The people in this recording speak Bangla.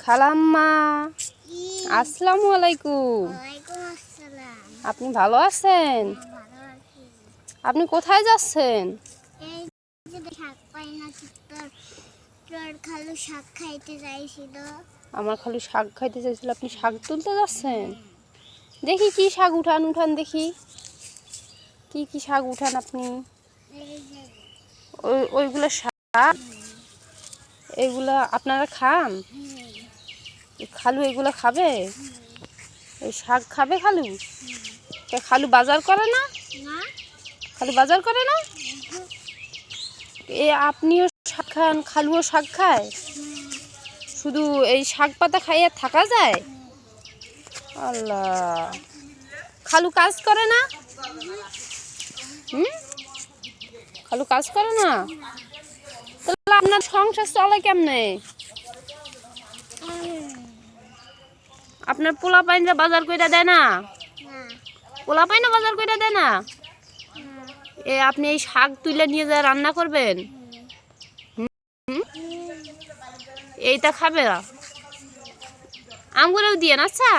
খালাম্মা আসসালামু আলাইকুম। আপনি ভালো আছেন? আপনি কোথায় যাচ্ছেন? আমার খালু শাক খাইতে চাইছিল, আপনি শাক তুলতে যাচ্ছেন? দেখি কি শাক উঠান উঠান দেখি কি কি শাক উঠান আপনি। ওইগুলো শাক, এগুলা আপনারা খান? খালু এগুলো খাবে? এই শাক খাবে খালু? খালু বাজার করে না? খালু বাজার করে না? এ আপনিও শাক খান, খালুও শাক খায়? শুধু এই শাক পাতা খাইয়ে থাকা যায়? আল্লাহ, খালু কাজ করে না? খালু কাজ করে না? তাহলে আপনার সংসার চলে কেমনে? আপনার পোলা পাইনরা বাজার কইরা দেয় না? পোলা পাইনা বাজার কইরা দেয় না? আপনি এই শাক তুলে নিয়ে যা রান্না করবেন, এইটা খাবে? আঙ্গুরেও দিয়ে না? আচ্ছা।